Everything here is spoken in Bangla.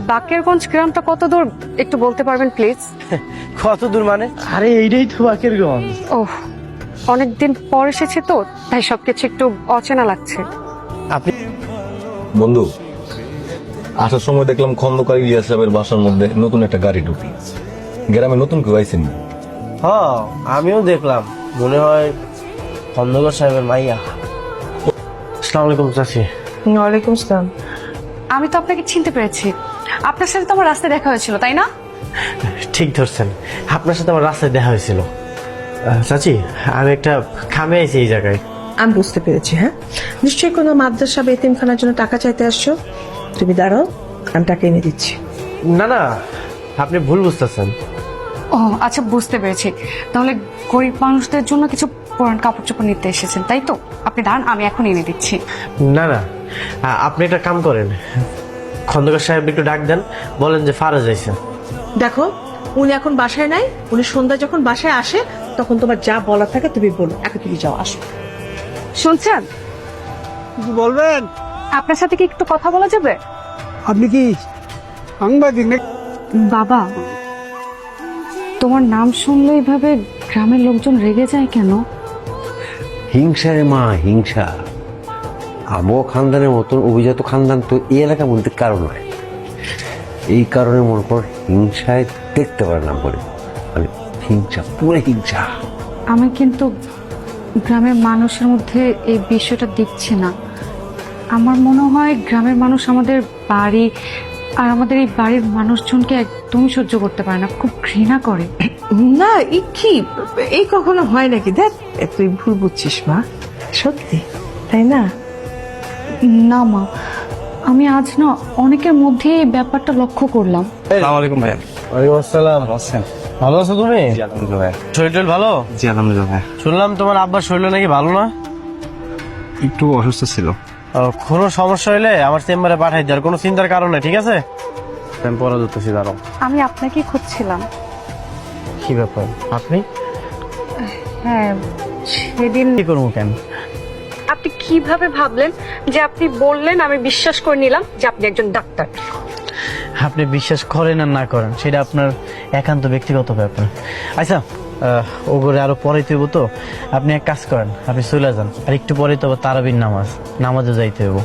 বাকেরগঞ্জ গ্রামটা কত দূর একটু বলতে পারবেন প্লিজ? কত দূর মানে? আরে এইটাই তো বাকেরগঞ্জ। ওহ, অনেকদিন পর এসেছে তো তাই সবকিছু একটু অচেনা লাগছে। আপনি বন্ধু, আসার সময় দেখলাম খন্দকার ইলিয়াস সাহেবের বাসার মধ্যে নতুন একটা গাড়ি ঢুকি। গ্রামে নতুন কেউ আইছেন? হ্যাঁ, আমিও দেখলাম, মনে হয় খন্দকার সাহেবের মাইয়া। আসসালামু আলাইকুম চাচি। ওয়ালাইকুম আসসালাম। আমি তো আপনাকে চিনতে পেরেছি, আপনার সাথে তো আমার রাস্তায় দেখা হয়েছিল তাই না? ঠিক ধরছেন, আপনার সাথে আমার রাস্তায় দেখা হয়েছিল। চাচি, আমি একটা খামে আইছি এই জায়গায়। আমি বুঝতে পেরেছি। হ্যাঁ, নিশ্চয়ই কোনো মাদ্রাসা বা এতিমখানার জন্য টাকা চাইতে আসছো। তুমি দাঁড়াও, আমি টাকা এনে দিচ্ছি। না না, আপনি ভুল বুঝতেছেন। ও আচ্ছা, বুঝতে পেরেছি। তাহলে গরিব মানুষদের জন্য কিছু পুরান কাপড় চোপড় নিতে এসেছেন তাই তো? আপনি দাঁড়ান, আমি এখন এনে দিচ্ছি। না না, আপনি একটা কাম করেন, খন্দকার সাহেব একটু ডাক দেন, বলেন যে ফারাজ আইছে। দেখো, উনি এখন বাসায় নাই। উনি সন্ধ্যায় যখন বাসায় আসে তখন তোমার যা বলার থাকে তুমি বলো। এখন তুমি যাও, আসো। শুনছেন? বলবেন? আপনার সাথে কি একটু কথা বলা যাবে? আপনি কি সাংবাদিক নাকি? বাবা, তোমার নাম শুনলে এইভাবে গ্রামের লোকজন রেগে যায় কেন? হিংসা রে মা, হিংসা। আবো খানদানের মতন অভিজাত খানদান তো এই এলাকার মধ্যে কারো নয়। এই কারণে মনে কর হিংসায় দেখতে পারে না বলে, মানে হিংসা, পুরো হিংসা। আমি কিন্তু গ্রামের মানুষের মধ্যে এই বিষয়টা দেখছি না। আমার মনে হয় গ্রামের মানুষ আমাদের বাড়ি আর আমাদের এই বাড়ির মানুষজনকে একদমই সহ্য করতে পারে না, খুব ঘৃণা করে। না, এই কি, এই কখনো হয় নাকি? দেখ, তুই ভুল বুঝছিস মা, সত্যি তাই না? না মা, আমি আজ না অনেকের মধ্যে এই ব্যাপারটা লক্ষ্য করলাম। আসসালামু আলাইকুম ভাইয়া। ওয়ালাইকুম আসসালাম। ভালো আছো তুমি? আলহামদুলিল্লাহ। শরীর টরীর ভালো? জি আলহামদুলিল্লাহ। শুনলাম তোমার আব্বার শরীর নাকি ভালো না? একটু অসুস্থ ছিল। কোনো সমস্যা হইলে আমার চেম্বারে পাঠাই দেওয়ার কোনো চিন্তার কারণ নেই, ঠিক আছে? আমি পরে ধরতেছি, দাঁড়াও। আমি আপনাকেই খুঁজছিলাম। কি ব্যাপার আপনি? হ্যাঁ, সেদিন কি করবো কেন? আপনি কিভাবে ভাবলেন যে আপনি বললেন আমি বিশ্বাস করে নিলাম যে আপনি একজন ডাক্তার? আপনি বিশ্বাস করেন আর না করেন সেটা আপনার একান্ত ব্যক্তিগত ব্যাপার। আচ্ছা, ও করে আরো পরে তৈব তো, আপনি এক কাজ করেন, আপনি চলে যান, আর একটু পরে তো তারাবির নামাজে যাইতে হইব।